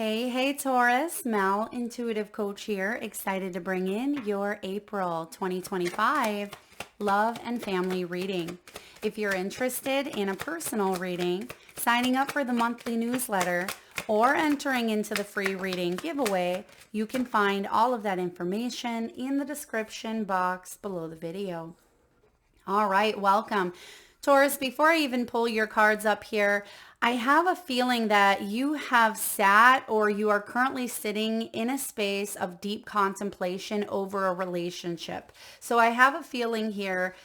Hey, Taurus, Mel, Intuitive Coach here, excited to bring in your April 2025 love and family reading. If you're interested in a personal reading, signing up for the monthly newsletter, or entering into the free reading giveaway, you can find all of that information in the description box below the video. All right, welcome. Taurus, before I even pull your cards up here, I have a feeling that you have sat or you are currently sitting in a space of deep contemplation over a relationship. So I have a feeling here.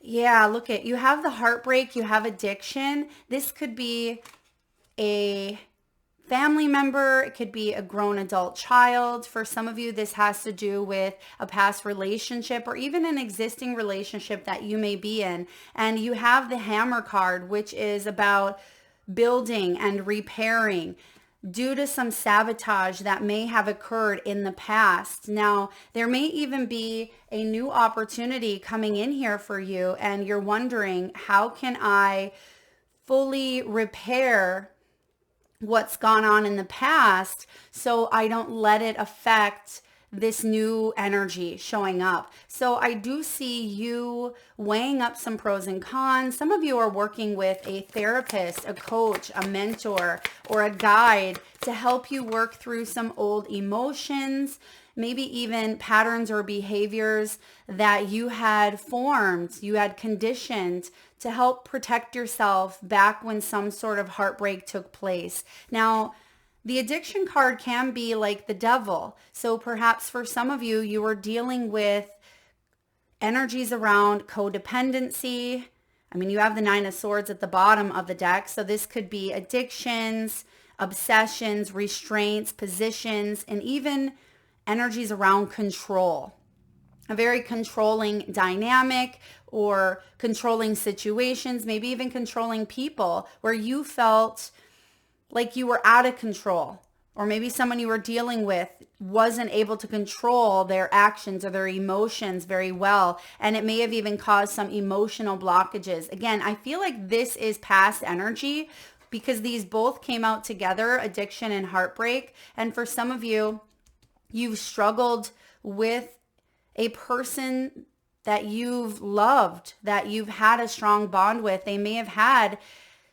Yeah, look at you have the heartbreak, you have addiction. This could be a family member, it could be a grown adult child. For some of you, this has to do with a past relationship or even an existing relationship that you may be in. And you have the Hammer card, which is about building and repairing due to some sabotage that may have occurred in the past. Now, there may even be a new opportunity coming in here for you, and you're wondering, how can I fully repair what's gone on in the past so I don't let it affect this new energy showing up. So I do see you weighing up some pros and cons. Some of you are working with a therapist, a coach, a mentor, or a guide to help you work through some old emotions, maybe even patterns or behaviors that you had formed, you had conditioned to help protect yourself back when some sort of heartbreak took place. Now, the addiction card can be like the devil. So perhaps for some of you, you are dealing with energies around codependency. I mean, you have the Nine of Swords at the bottom of the deck. So this could be addictions, obsessions, restraints, positions, and even energies around control. A very controlling dynamic or controlling situations, maybe even controlling people where you felt like you were out of control, or maybe someone you were dealing with wasn't able to control their actions or their emotions very well. And it may have even caused some emotional blockages. Again, I feel like this is past energy because these both came out together, addiction and heartbreak. And for some of you, you've struggled with a person that you've loved, that you've had a strong bond with. They may have had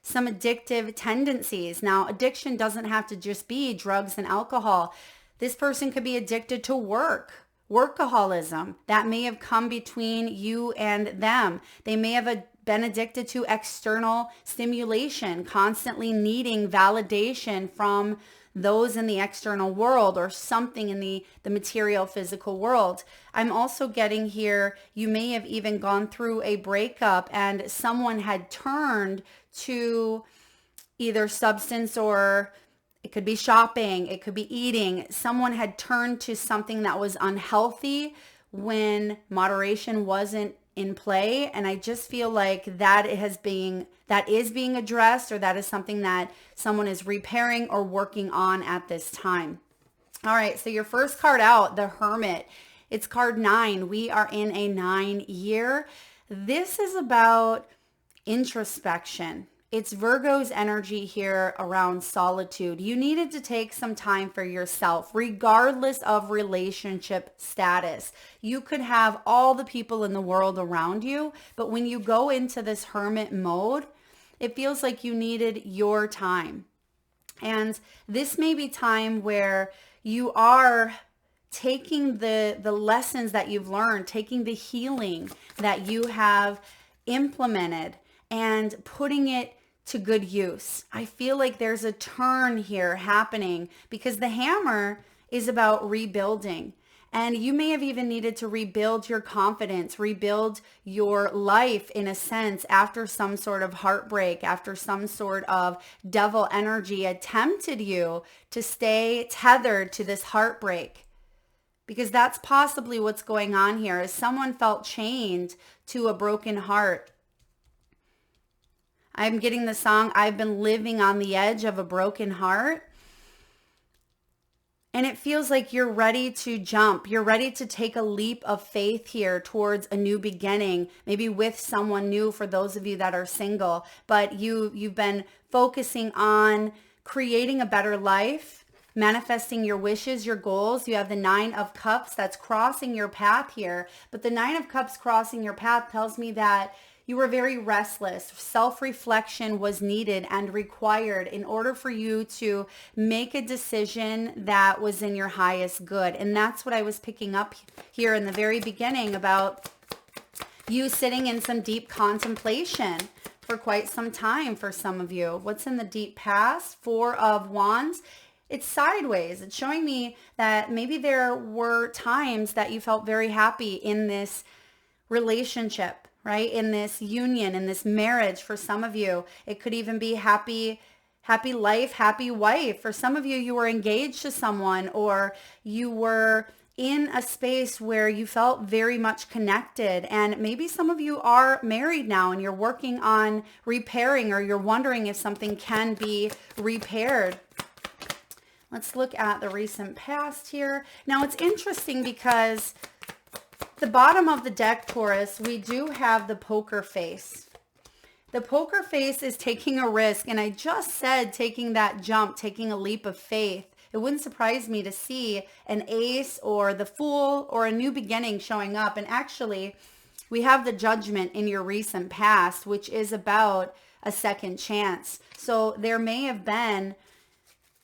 some addictive tendencies. Now, addiction doesn't have to just be drugs and alcohol. This person could be addicted to workaholism. That may have come between you and them. They may have been addicted to external stimulation, constantly needing validation from those in the external world or something in the material physical world. I'm also getting here, you may have even gone through a breakup and someone had turned to either substance, or it could be shopping, it could be eating. Someone had turned to something that was unhealthy when moderation wasn't in play. And I just feel like that is being addressed, or that is something that someone is repairing or working on at this time. All right, so your first card out, the Hermit. It's card 9. We are in a 9 year. This is about introspection. It's Virgo's energy here around solitude. You needed to take some time for yourself, regardless of relationship status. You could have all the people in the world around you, but when you go into this hermit mode, it feels like you needed your time. And this may be time where you are taking the lessons that you've learned, taking the healing that you have implemented and putting it to good use. I feel like there's a turn here happening because the Hammer is about rebuilding. And you may have even needed to rebuild your confidence, rebuild your life in a sense after some sort of heartbreak, after some sort of devil energy attempted you to stay tethered to this heartbreak. Because that's possibly what's going on here, is someone felt chained to a broken heart. I'm getting the song, I've been living on the edge of a broken heart. And it feels like you're ready to jump. You're ready to take a leap of faith here towards a new beginning, maybe with someone new for those of you that are single. But you've been focusing on creating a better life, manifesting your wishes, your goals. You have the 9 of Cups that's crossing your path here. But the 9 of Cups crossing your path tells me that you were very restless. Self-reflection was needed and required in order for you to make a decision that was in your highest good. And that's what I was picking up here in the very beginning about you sitting in some deep contemplation for quite some time for some of you. What's in the deep past? 4 of Wands. It's sideways. It's showing me that maybe there were times that you felt very happy in this relationship, right? In this union, in this marriage. For some of you, it could even be happy life, happy wife. For some of you, you were engaged to someone, or you were in a space where you felt very much connected. And maybe some of you are married now and you're working on repairing, or you're wondering if something can be repaired. Let's look at the recent past here. Now it's interesting because the bottom of the deck, Taurus, we do have the poker face. The poker face is taking a risk. And I just said taking that jump, taking a leap of faith. It wouldn't surprise me to see an ace or the Fool or a new beginning showing up. And actually, we have the Judgment in your recent past, which is about a second chance. So there may have been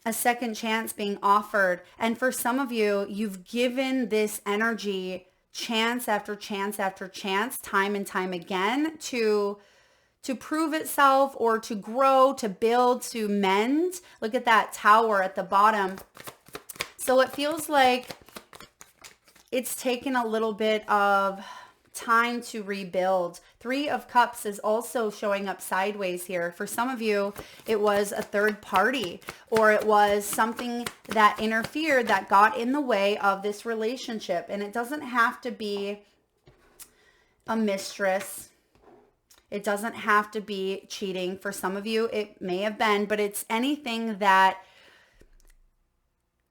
a second chance being offered. And for some of you, you've given this energy chance after chance after chance, time and time again, to prove itself or to grow, to build, to mend. Look at that Tower at the bottom. So it feels like it's taken a little bit of time to rebuild. 3 of Cups is also showing up sideways here. For some of you, it was a third party, or it was something that interfered, that got in the way of this relationship. And it doesn't have to be a mistress. It doesn't have to be cheating. For some of you, it may have been, but it's anything that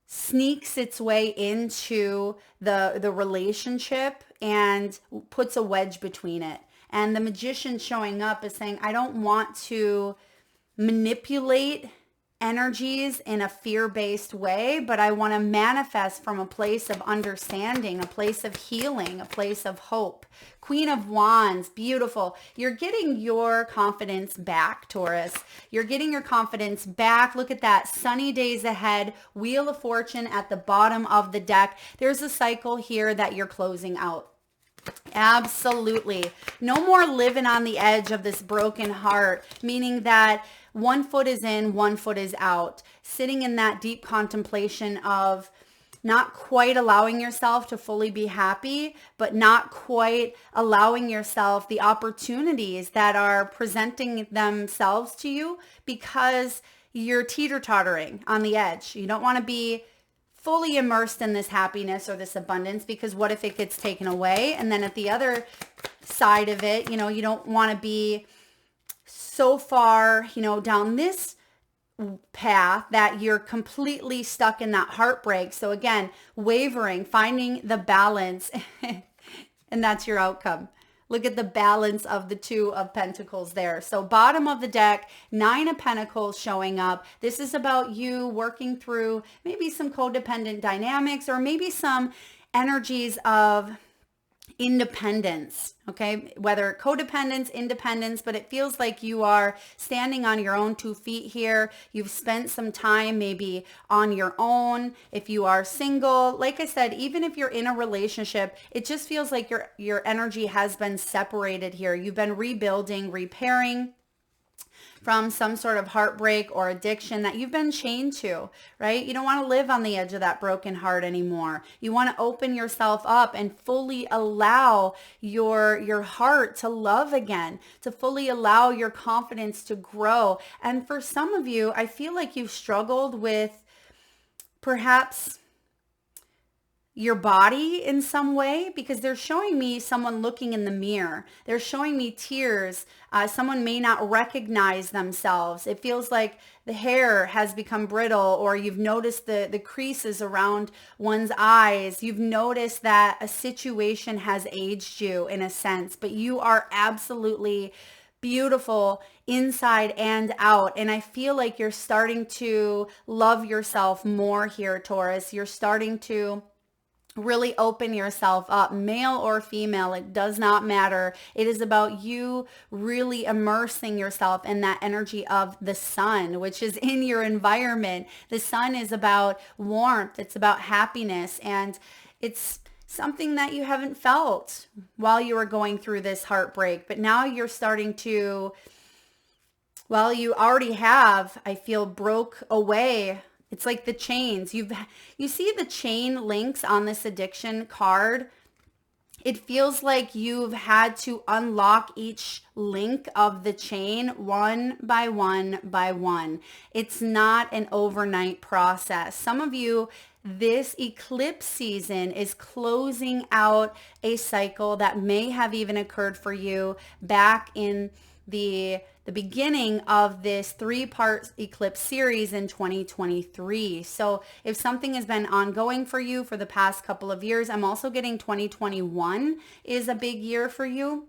sneaks its way into the relationship and puts a wedge between it. And the Magician showing up is saying, I don't want to manipulate energies in a fear-based way, but I want to manifest from a place of understanding, a place of healing, a place of hope. Queen of Wands, beautiful. You're getting your confidence back, Taurus. You're getting your confidence back. Look at that. Sunny days ahead. Wheel of Fortune at the bottom of the deck. There's a cycle here that you're closing out. Absolutely. No more living on the edge of this broken heart, meaning that one foot is in, one foot is out. Sitting in that deep contemplation of not quite allowing yourself to fully be happy, but not quite allowing yourself the opportunities that are presenting themselves to you because you're teeter-tottering on the edge. You don't want to be fully immersed in this happiness or this abundance, because what if it gets taken away? And then at the other side of it, you don't want to be so far, down this path that you're completely stuck in that heartbreak. So again, wavering, finding the balance, and that's your outcome. Look at the balance of the 2 of Pentacles there. So bottom of the deck, 9 of Pentacles showing up. This is about you working through maybe some codependent dynamics, or maybe some energies of independence, okay? Whether codependence, independence, but it feels like you are standing on your own 2 feet here. You've spent some time maybe on your own. If you are single, like I said, even if you're in a relationship, it just feels like your energy has been separated here. You've been rebuilding, repairing from some sort of heartbreak or addiction that you've been chained to, right? You don't want to live on the edge of that broken heart anymore. You want to open yourself up and fully allow your heart to love again, to fully allow your confidence to grow. And for some of you, I feel like you've struggled with perhaps your body in some way, because they're showing me someone looking in the mirror. They're showing me tears. Someone may not recognize themselves. It feels like the hair has become brittle, or you've noticed the creases around one's eyes. You've noticed that a situation has aged you in a sense, but you are absolutely beautiful inside and out. And I feel like you're starting to love yourself more here, Taurus. You're starting to really open yourself up, male or female, it does not matter. It is about you really immersing yourself in that energy of the sun, which is in your environment. The sun is about warmth, it's about happiness, and it's something that you haven't felt while you were going through this heartbreak. But now you're starting to, well, you already have, I feel, broke away. It's like the chains. You see the chain links on this addiction card. It feels like you've had to unlock each link of the chain one by one by one. It's not an overnight process. Some of you, this eclipse season is closing out a cycle that may have even occurred for you back in the beginning of this 3-part eclipse series in 2023. So if something has been ongoing for you for the past couple of years, I'm also getting 2021 is a big year for you,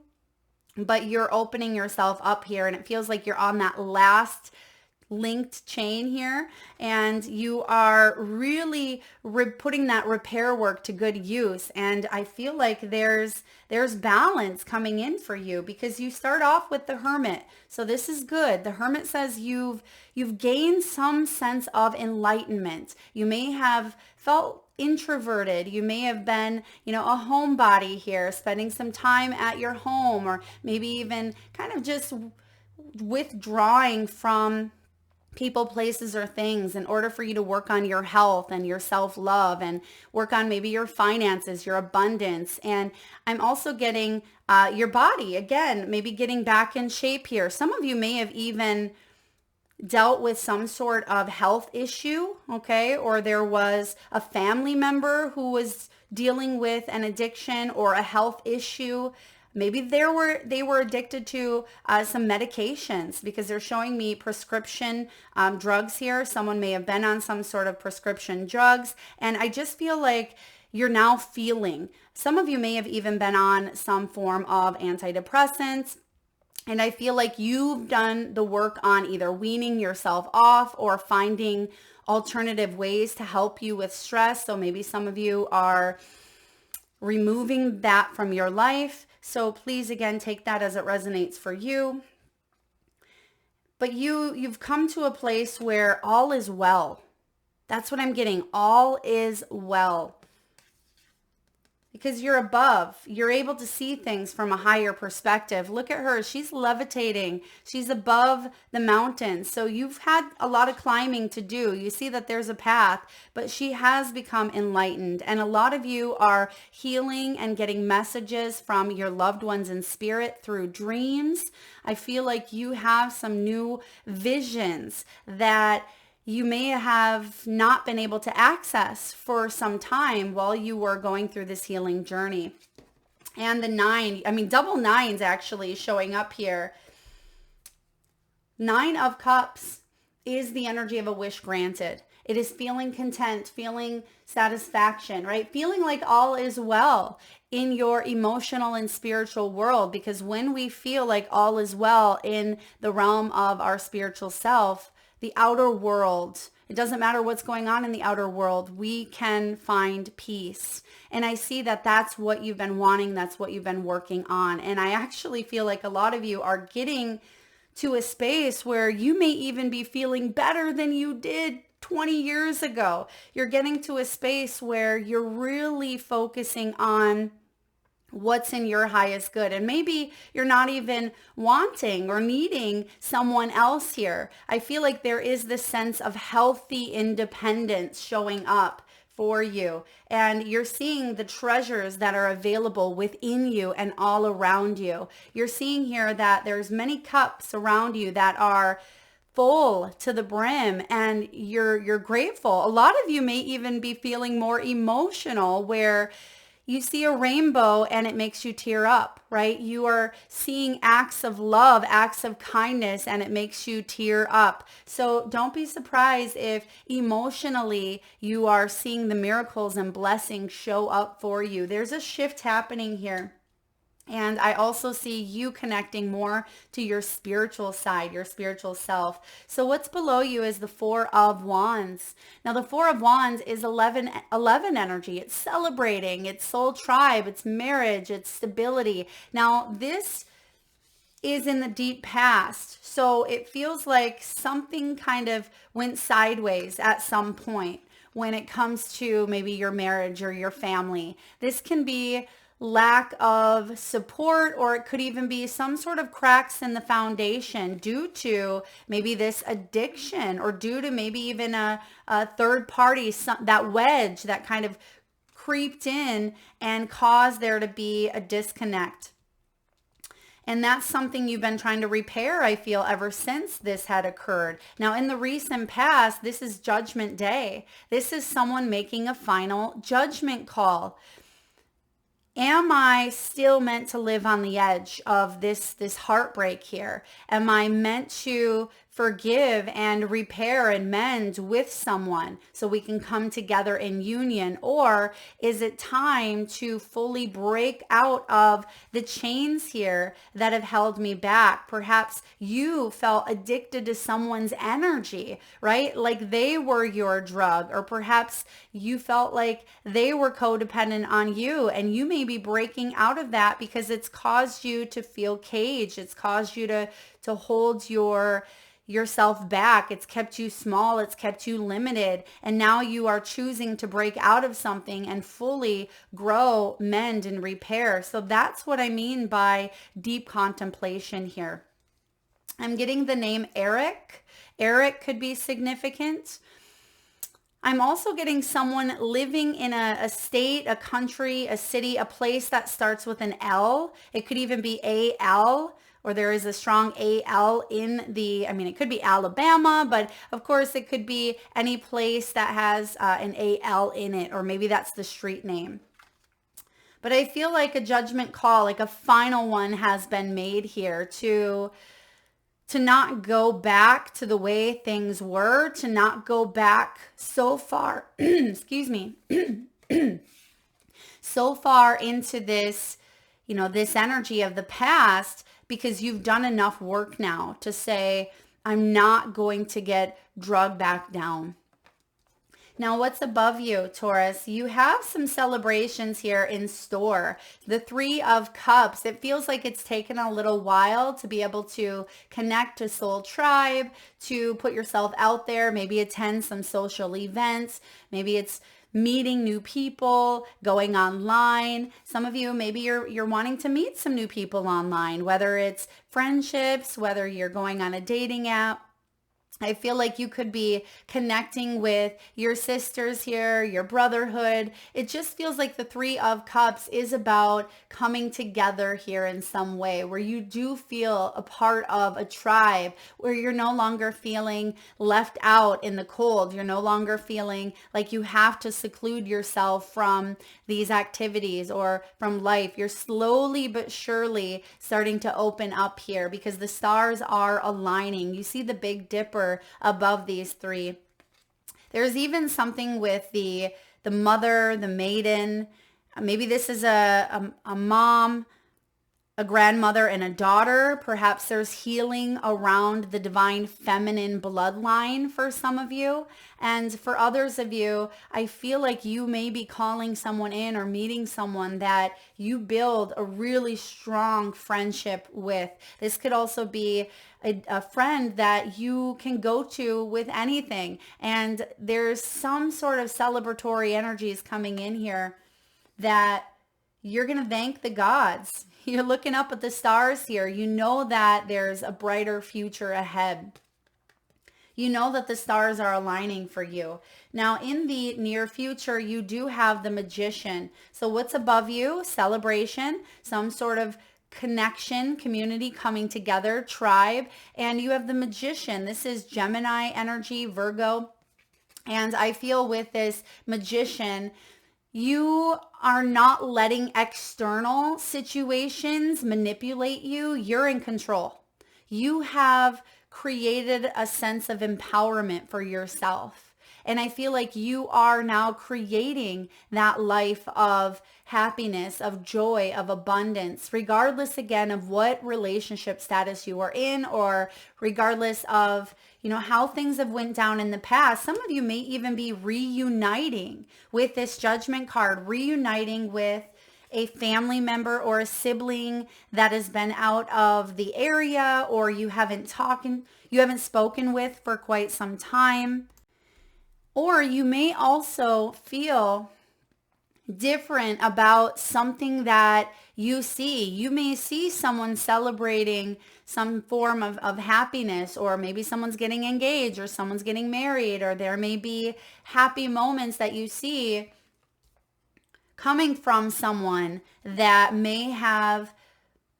but you're opening yourself up here, and it feels like you're on that last linked chain here, and you are really putting that repair work to good use. And I feel like there's balance coming in for you, because you start off with the Hermit. So this is good. The Hermit says you've gained some sense of enlightenment. You may have felt introverted. You may have been, a homebody here, spending some time at your home, or maybe even kind of just withdrawing from people, places, or things in order for you to work on your health and your self-love, and work on maybe your finances, your abundance. And I'm also getting your body, again, maybe getting back in shape here. Some of you may have even dealt with some sort of health issue, okay? Or there was a family member who was dealing with an addiction or a health issue. Maybe they were addicted to some medications, because they're showing me prescription drugs here. Someone may have been on some sort of prescription drugs. And I just feel like you're now feeling. Some of you may have even been on some form of antidepressants. And I feel like you've done the work on either weaning yourself off or finding alternative ways to help you with stress. So maybe some of you are removing that from your life. So please, again, take that as it resonates for you. But you've come to a place where all is well. That's what I'm getting. All is well. Because you're above. You're able to see things from a higher perspective. Look at her. She's levitating. She's above the mountains. So you've had a lot of climbing to do. You see that there's a path, but she has become enlightened. And a lot of you are healing and getting messages from your loved ones in spirit through dreams. I feel like you have some new visions that you may have not been able to access for some time while you were going through this healing journey. And the double nines actually showing up here. 9 of Cups is the energy of a wish granted. It is feeling content, feeling satisfaction, right? Feeling like all is well in your emotional and spiritual world, because when we feel like all is well in the realm of our spiritual self, the outer world, it doesn't matter what's going on in the outer world, we can find peace. And I see that that's what you've been wanting. That's what you've been working on. And I actually feel like a lot of you are getting to a space where you may even be feeling better than you did 20 years ago. You're getting to a space where you're really focusing on what's in your highest good. And maybe you're not even wanting or needing someone else here. I feel like there is this sense of healthy independence showing up for you. And you're seeing the treasures that are available within you and all around you. You're seeing here that there's many cups around you that are full to the brim, and you're grateful. A lot of you may even be feeling more emotional, where you see a rainbow and it makes you tear up, right? You are seeing acts of love, acts of kindness, and it makes you tear up. So don't be surprised if emotionally you are seeing the miracles and blessings show up for you. There's a shift happening here. And I also see you connecting more to your spiritual side, your spiritual self. So what's below you is the Four of Wands. Now the Four of Wands is 11 energy. It's celebrating, it's soul tribe, it's marriage, it's stability. Now this is in the deep past. So it feels like something kind of went sideways at some point when it comes to maybe your marriage or your family. This can be lack of support, or it could even be some sort of cracks in the foundation due to maybe this addiction, or due to maybe even a third party, that wedge that kind of creeped in and caused there to be a disconnect. And that's something you've been trying to repair, I feel, ever since this had occurred. Now, in the recent past, this is Judgment Day. This is someone making a final judgment call. Am I still meant to live on the edge of this heartbreak here? Am I meant to forgive and repair and mend with someone so we can come together in union? Or is it time to fully break out of the chains here that have held me back? Perhaps you felt addicted to someone's energy, right? Like they were your drug, or perhaps you felt like they were codependent on you, and you may be breaking out of that because it's caused you to feel caged. It's caused you to hold yourself back. It's kept you small. It's kept you limited. And now you are choosing to break out of something and fully grow, mend, and repair. So that's what I mean by deep contemplation here. I'm getting the name Eric. Eric could be significant. I'm also getting someone living in a state, a country, a city, a place that starts with an L. It could even be A-L, or there is a strong A-L in it could be Alabama, but of course it could be any place that has an A-L in it, or maybe that's the street name. But I feel like a judgment call, like a final one, has been made here to not go back to the way things were, to not go back so far, excuse me, so far into this, this energy of the past, because you've done enough work now to say, I'm not going to get drugged back down. Now, what's above you, Taurus? You have some celebrations here in store. The Three of Cups. It feels like it's taken a little while to be able to connect to Soul Tribe, to put yourself out there, maybe attend some social events. Maybe it's meeting new people, going online. Some of you, maybe you're wanting to meet some new people online, whether it's friendships, whether you're going on a dating app. I feel like you could be connecting with your sisters here, your brotherhood. It just feels like the Three of Cups is about coming together here in some way, where you do feel a part of a tribe, where you're no longer feeling left out in the cold. You're no longer feeling like you have to seclude yourself from these activities or from life. You're slowly but surely starting to open up here because the stars are aligning. You see the Big Dipper above these three. There's even something with the mother, the maiden. Maybe this is a mom, a grandmother, and a daughter. Perhaps there's healing around the divine feminine bloodline for some of you. And for others of you, I feel like you may be calling someone in or meeting someone that you build a really strong friendship with. This could also be a friend that you can go to with anything. And there's some sort of celebratory energies coming in here that you're going to thank the gods. You're looking up at the stars here. You know that there's a brighter future ahead. You know that the stars are aligning for you. Now, in the near future, you do have the Magician. So what's above you? Celebration, some sort of connection, community coming together, tribe. And you have the Magician. This is Gemini energy, Virgo. And I feel with this Magician, you are not letting external situations manipulate you. You're in control. You have created a sense of empowerment for yourself. And I feel like you are now creating that life of happiness, of joy, of abundance, regardless again of what relationship status you are in, or regardless of, how things have went down in the past. Some of you may even be reuniting with this Judgment card, reuniting with a family member or a sibling that has been out of the area, or you haven't spoken with for quite some time. Or you may also feel different about something that you see. You may see someone celebrating some form of happiness, or maybe someone's getting engaged, or someone's getting married, or there may be happy moments that you see coming from someone that may have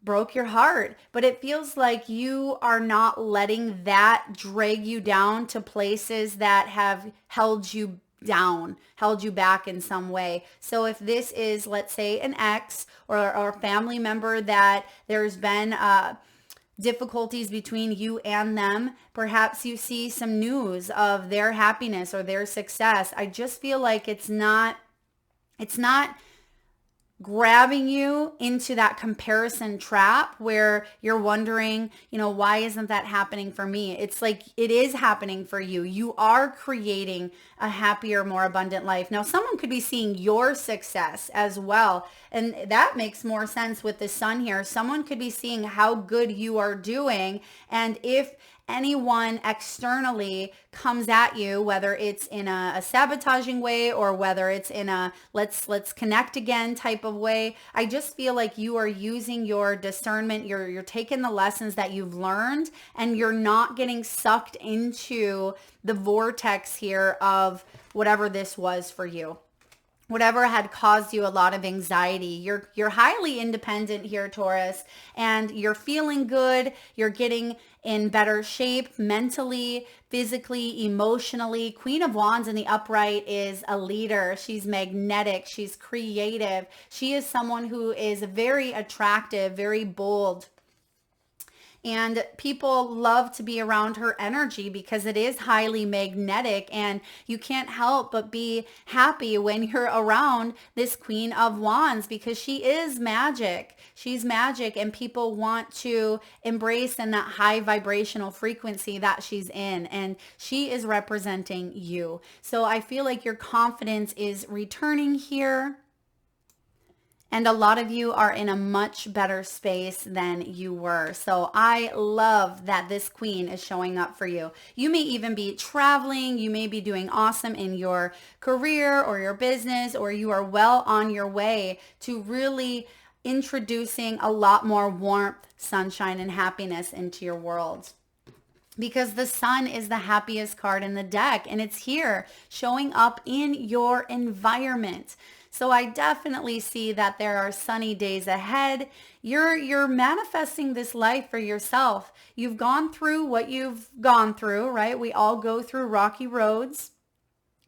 broke your heart, but it feels like you are not letting that drag you down to places that have held you down, held you back in some way. So if this is, let's say, an ex or a family member that there's been difficulties between you and them, perhaps you see some news of their happiness or their success. I just feel like it's not grabbing you into that comparison trap where you're wondering, why isn't that happening for me? It's like it is happening for you. You are creating a happier, more abundant life. Now, someone could be seeing your success as well. And that makes more sense with the sun here. Someone could be seeing how good you are doing. And if anyone externally comes at you, whether it's in a sabotaging way or whether it's in a let's connect again type of way, I just feel like you are using your discernment. You're taking the lessons that you've learned, and you're not getting sucked into the vortex here of whatever this was for you. Whatever had caused you a lot of anxiety. You're highly independent here, Taurus, and you're feeling good. You're getting in better shape mentally, physically, emotionally. Queen of Wands in the upright is a leader. She's magnetic. She's creative. She is someone who is very attractive, very bold. And people love to be around her energy because it is highly magnetic, and you can't help but be happy when you're around this Queen of Wands because she is magic. She's magic, and people want to embrace in that high vibrational frequency that she's in, and she is representing you. So I feel like your confidence is returning here. And a lot of you are in a much better space than you were. So I love that this queen is showing up for you. You may even be traveling. You may be doing awesome in your career or your business, or you are well on your way to really introducing a lot more warmth, sunshine, and happiness into your world. Because the sun is the happiest card in the deck, and it's here showing up in your environment. So I definitely see that there are sunny days ahead. You're manifesting this life for yourself. You've gone through what you've gone through, right? We all go through rocky roads,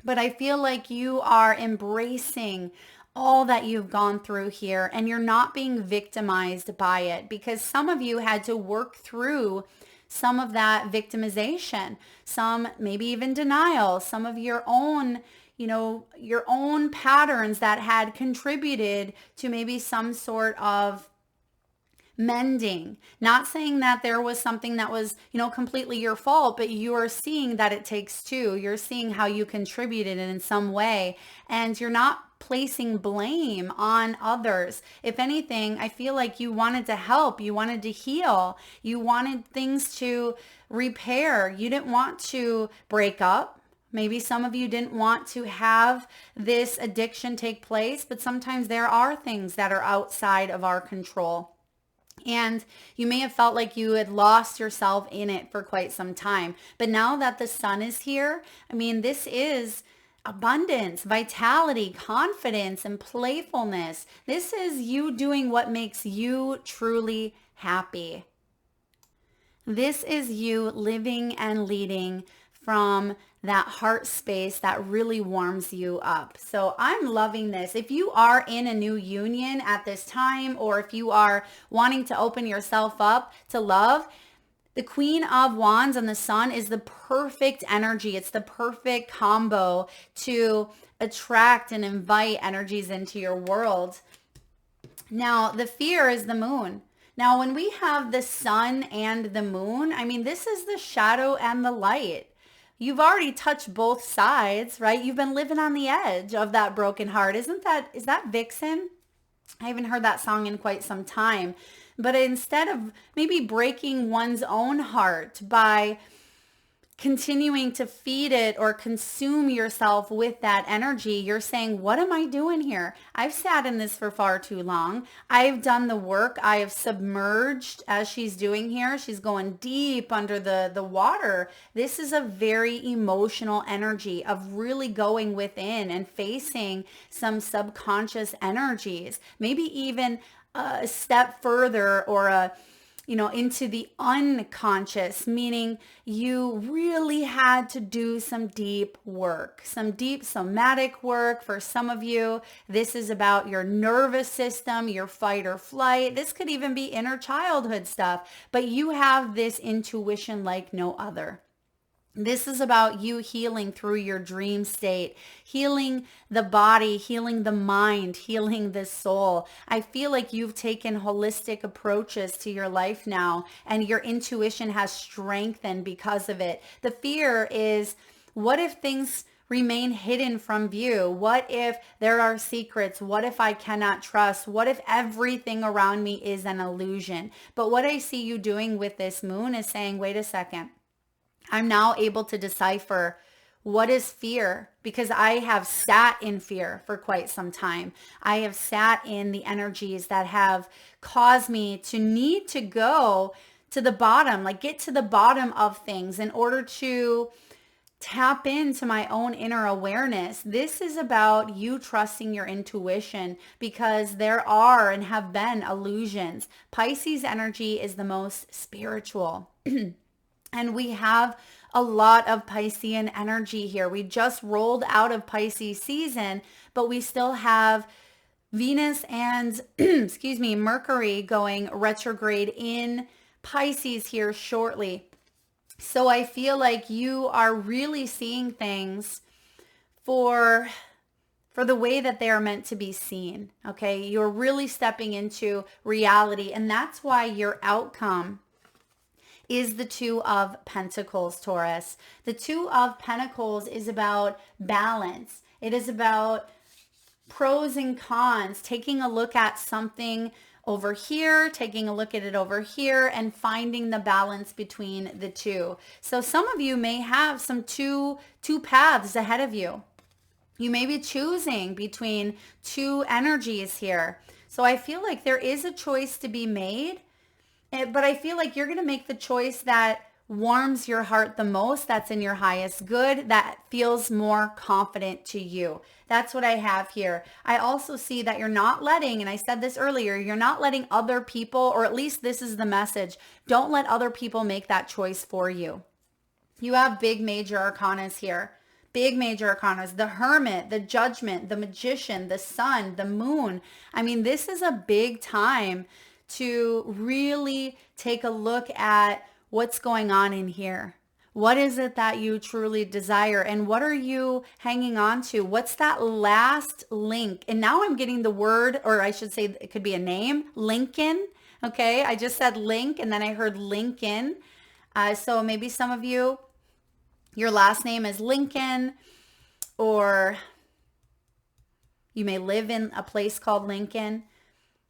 but I feel like you are embracing all that you've gone through here, and you're not being victimized by it, because some of you had to work through some of that victimization, some maybe even denial, some of your own your own patterns that had contributed to maybe some sort of mending. Not saying that there was something that was, completely your fault, but you are seeing that it takes two. You're seeing how you contributed in some way, and you're not placing blame on others. If anything, I feel like you wanted to help, you wanted to heal, you wanted things to repair. You didn't want to break up. Maybe some of you didn't want to have this addiction take place, but sometimes there are things that are outside of our control. And you may have felt like you had lost yourself in it for quite some time. But now that the sun is here, this is abundance, vitality, confidence, and playfulness. This is you doing what makes you truly happy. This is you living and leading from that heart space that really warms you up. So I'm loving this. If you are in a new union at this time, or if you are wanting to open yourself up to love, The Queen of Wands and the Sun is the perfect energy. It's the perfect combo to attract and invite energies into your world. Now, the fear is the moon. Now, when we have the sun and the moon, I mean, this is the shadow and the light. You've already touched both sides, right? You've been living on the edge of that broken heart. Is that Vixen? I haven't heard that song in quite some time. But instead of maybe breaking one's own heart by continuing to feed it or consume yourself with that energy, you're saying, what am I doing here? I've sat in this for far too long. I've done the work. I have submerged, as she's doing here. She's going deep under the water. This is a very emotional energy of really going within and facing some subconscious energies, maybe even a step further or into the unconscious, meaning you really had to do some deep work, some deep somatic work. For some of you, this is about your nervous system, your fight or flight. This could even be inner childhood stuff, but you have this intuition like no other. This is about you healing through your dream state, healing the body, healing the mind, healing the soul. I feel like you've taken holistic approaches to your life now, and your intuition has strengthened because of it. The fear is, what if things remain hidden from view? What if there are secrets? What if I cannot trust? What if everything around me is an illusion? But what I see you doing with this moon is saying, wait a second. I'm now able to decipher what is fear, because I have sat in fear for quite some time. I have sat in the energies that have caused me to need to go to the bottom, like get to the bottom of things in order to tap into my own inner awareness. This is about you trusting your intuition, because there are and have been illusions. Pisces energy is the most spiritual. And we have a lot of Piscean energy here. We just rolled out of Pisces season, but we still have Venus and, Mercury going retrograde in Pisces here shortly. So I feel like you are really seeing things for the way that they are meant to be seen, okay? You're really stepping into reality, and that's why your outcome is the Two of Pentacles, Taurus. The Two of Pentacles is about balance. It is about pros and cons, taking a look at something over here, taking a look at it over here, and finding the balance between the two. So some of you may have some two paths ahead of you. You may be choosing between two energies here. So I feel like there is a choice to be made. But I feel like you're going to make the choice that warms your heart the most, that's in your highest good, that feels more confident to you. That's what I have here. I also see that you're not letting, and I said this earlier, you're not letting other people, or at least this is the message, don't let other people make that choice for you. You have big major arcanas here. Big major arcanas, the Hermit, the Judgment, the Magician, the Sun, the Moon. I mean, this is a big time to really take a look at what's going on in here. What is it that you truly desire, and what are you hanging on to? What's that last link? And now I'm getting the word, or I should say it could be a name, Lincoln. Okay, I just said link and then I heard Lincoln. So maybe some of you, your last name is Lincoln, or you may live in a place called Lincoln.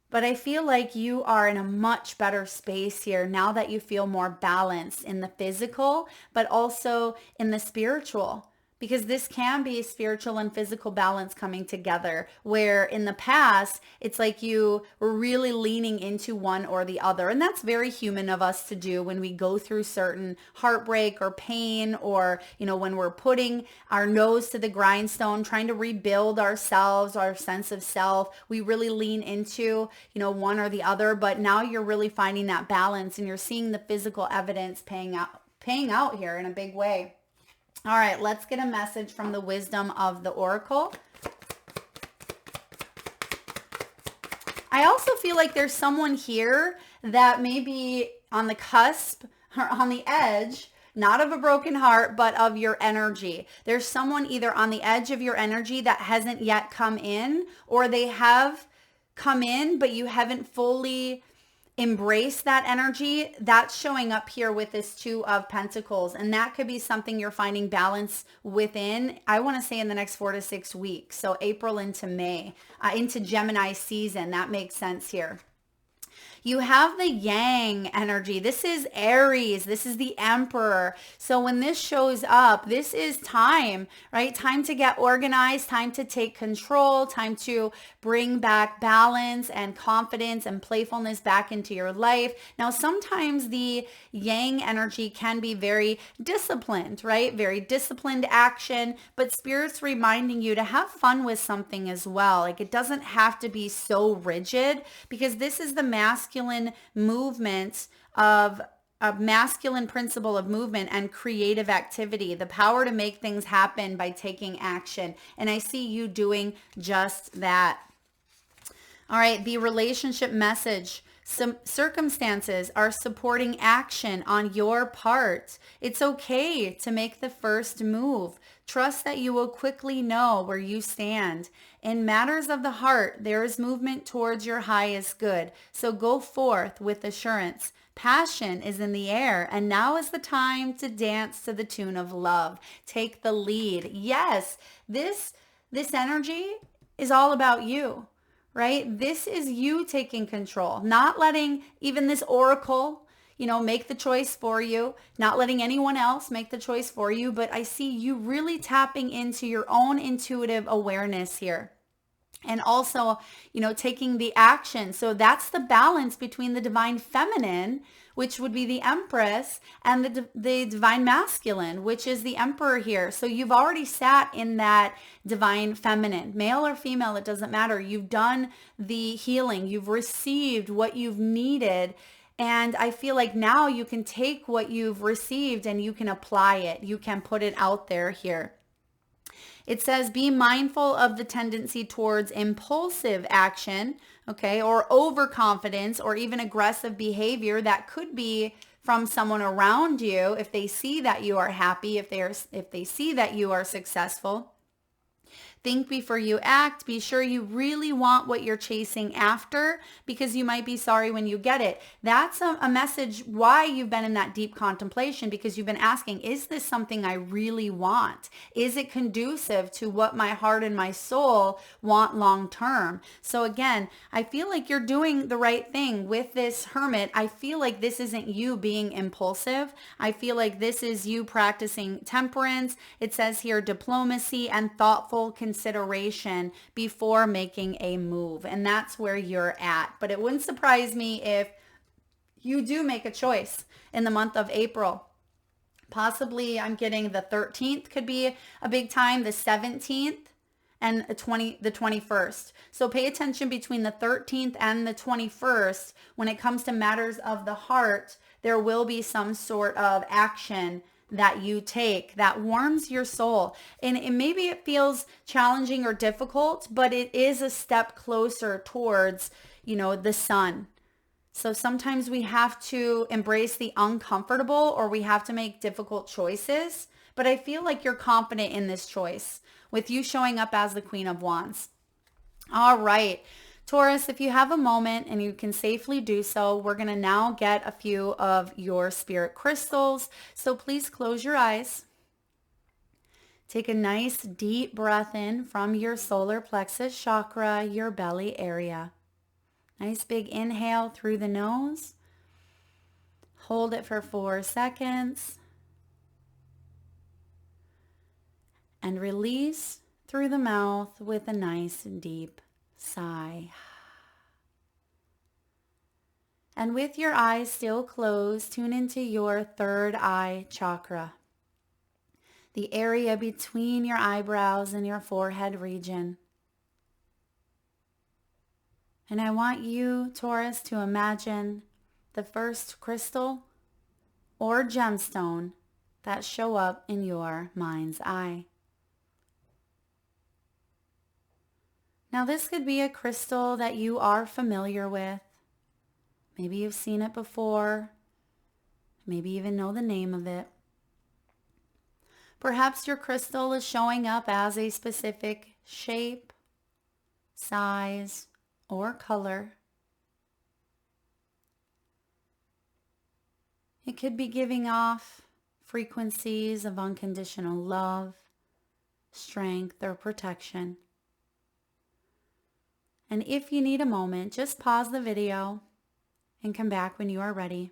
But I feel like you are in a much better space here now that you feel more balanced in the physical, but also in the spiritual. Because this can be spiritual and physical balance coming together, where in the past, it's like you were really leaning into one or the other. And that's very human of us to do when we go through certain heartbreak or pain, or, when we're putting our nose to the grindstone, trying to rebuild ourselves, our sense of self. We really lean into, one or the other. But now you're really finding that balance, and you're seeing the physical evidence paying out here in a big way. All right, let's get a message from the wisdom of the Oracle. I also feel like there's someone here that may be on the cusp on the edge, not of a broken heart, but of your energy. There's someone either on the edge of your energy that hasn't yet come in, or they have come in, but you haven't fully embraced that energy. That's showing up here with this Two of Pentacles. And that could be something you're finding balance within, I want to say in the next 4 to 6 weeks. So April into May, into Gemini season. That makes sense here. You have the Yang energy. This is Aries. This is the Emperor. So when this shows up, this is time, right? Time to get organized, time to take control, time to bring back balance and confidence and playfulness back into your life. Now, sometimes the Yang energy can be very disciplined, right? Very disciplined action, but Spirit's reminding you to have fun with something as well. Like, it doesn't have to be so rigid, because this is the masculine movement of a masculine principle of movement and creative activity, the power to make things happen by taking action. And I see you doing just that. All right, the relationship message. Some circumstances are supporting action on your part. It's okay to make the first move. Trust that you will quickly know where you stand. In matters of the heart, there is movement towards your highest good. So go forth with assurance. Passion is in the air, and now is the time to dance to the tune of love. Take the lead. Yes, this energy is all about you. Right? This is you taking control, not letting even this oracle, make the choice for you, not letting anyone else make the choice for you. But I see you really tapping into your own intuitive awareness here. And also, taking the action. So that's the balance between the divine feminine, which would be the Empress, and the divine masculine, which is the Emperor here. So you've already sat in that divine feminine, male or female, it doesn't matter. You've done the healing. You've received what you've needed. And I feel like now you can take what you've received and you can apply it. You can put it out there here. It says, be mindful of the tendency towards impulsive action, okay, or overconfidence, or even aggressive behavior that could be from someone around you if they see that you are happy, if they see that you are successful. Think before you act. Be sure you really want what you're chasing after, because you might be sorry when you get it. That's a message why you've been in that deep contemplation, because you've been asking, is this something I really want? Is it conducive to what my heart and my soul want long term? So again, I feel like you're doing the right thing with this Hermit. I feel like this isn't you being impulsive. I feel like this is you practicing temperance. It says here diplomacy and thoughtful consideration before making a move. And that's where you're at. But it wouldn't surprise me if you do make a choice in the month of April. Possibly I'm getting the 13th could be a big time, the 17th and the 21st. So pay attention between the 13th and the 21st. When it comes to matters of the heart, there will be some sort of action that you take that warms your soul. And maybe it feels challenging or difficult, but it is a step closer towards, the sun. So sometimes we have to embrace the uncomfortable, or we have to make difficult choices. But I feel like you're confident in this choice with you showing up as the Queen of Wands. All right. Taurus, if you have a moment and you can safely do so, we're going to now get a few of your spirit crystals. So please close your eyes. Take a nice deep breath in from your solar plexus chakra, your belly area. Nice big inhale through the nose. Hold it for 4 seconds. And release through the mouth with a nice deep sigh. And with your eyes still closed, tune into your third eye chakra, the area between your eyebrows and your forehead region. And I want you, Taurus, to imagine the first crystal or gemstone that show up in your mind's eye. Now this could be a crystal that you are familiar with. Maybe you've seen it before. maybe even know the name of it. Perhaps your crystal is showing up as a specific shape, size, or color. It could be giving off frequencies of unconditional love, strength, or protection. And if you need a moment, just pause the video and come back when you are ready.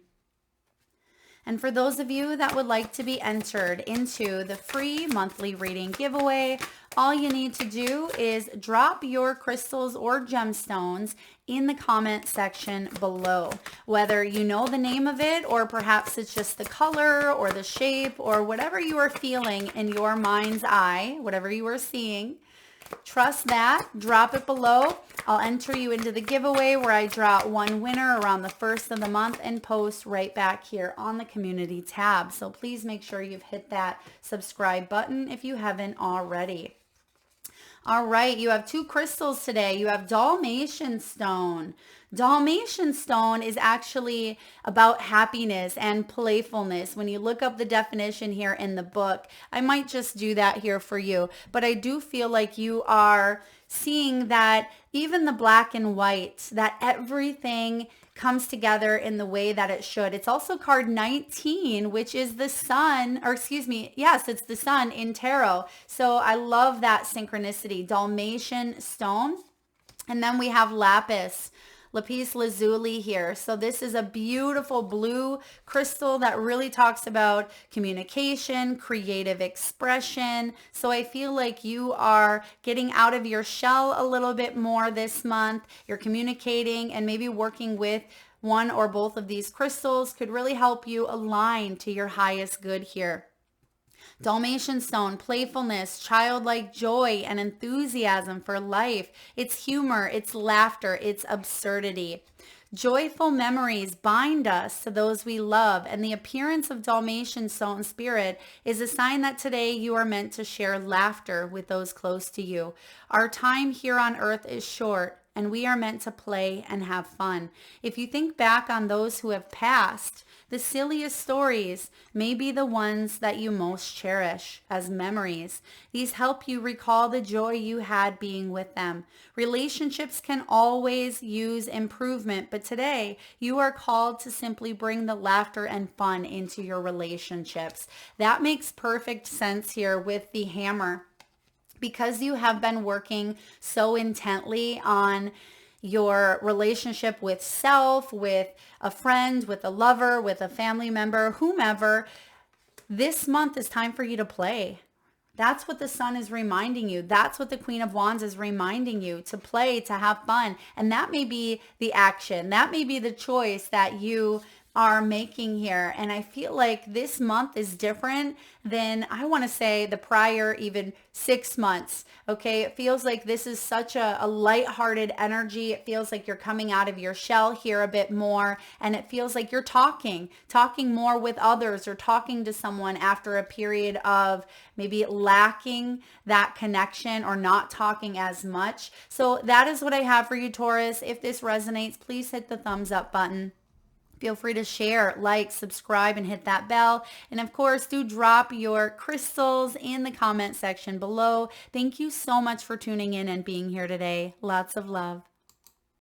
And for those of you that would like to be entered into the free monthly reading giveaway, all you need to do is drop your crystals or gemstones in the comment section below. Whether you know the name of it, or perhaps it's just the color or the shape or whatever you are feeling in your mind's eye, whatever you are seeing. Trust that. Drop it below. I'll enter you into the giveaway where I draw one winner around the first of the month and post right back here on the community tab. So please make sure you've hit that subscribe button if you haven't already. All right, you have two crystals today. You have Dalmatian stone. Dalmatian stone is actually about happiness and playfulness. When you look up the definition here in the book, I might just do that here for you, but I do feel like you are seeing that even the black and white, that everything comes together in the way that it should. It's also card 19, which is the sun, or excuse me, yes, it's the sun in tarot. So I love that synchronicity. Dalmatian stone. And then we have lapis lazuli here. So this is a beautiful blue crystal that really talks about communication, creative expression. So I feel like you are getting out of your shell a little bit more this month. You're communicating, and maybe working with one or both of these crystals could really help you align to your highest good here. Dalmatian stone, playfulness, childlike joy, and enthusiasm for life. It's humor, it's laughter, it's absurdity. Joyful memories bind us to those we love, and the appearance of Dalmatian stone spirit is a sign that today you are meant to share laughter with those close to you. Our time here on earth is short, and we are meant to play and have fun. If you think back on those who have passed, the silliest stories may be the ones that you most cherish as memories. These help you recall the joy you had being with them. Relationships can always use improvement, but today you are called to simply bring the laughter and fun into your relationships. That makes perfect sense here with the hammer. Because you have been working so intently on your relationship with self, with a friend, with a lover, with a family member, whomever, this month is time for you to play. That's what the sun is reminding you. That's what the Queen of Wands is reminding you, to play, to have fun. And that may be the action. That may be the choice that you are making here. And I feel like this month is different than, I want to say, the prior even 6 months. Okay. It feels like this is such a lighthearted energy. It feels like you're coming out of your shell here a bit more. And it feels like you're talking more with others, or talking to someone after a period of maybe lacking that connection or not talking as much. So that is what I have for you, Taurus. If this resonates, please hit the thumbs up button. Feel free to share, like, subscribe, and hit that bell. And of course, do drop your crystals in the comment section below. Thank you so much for tuning in and being here today. Lots of love.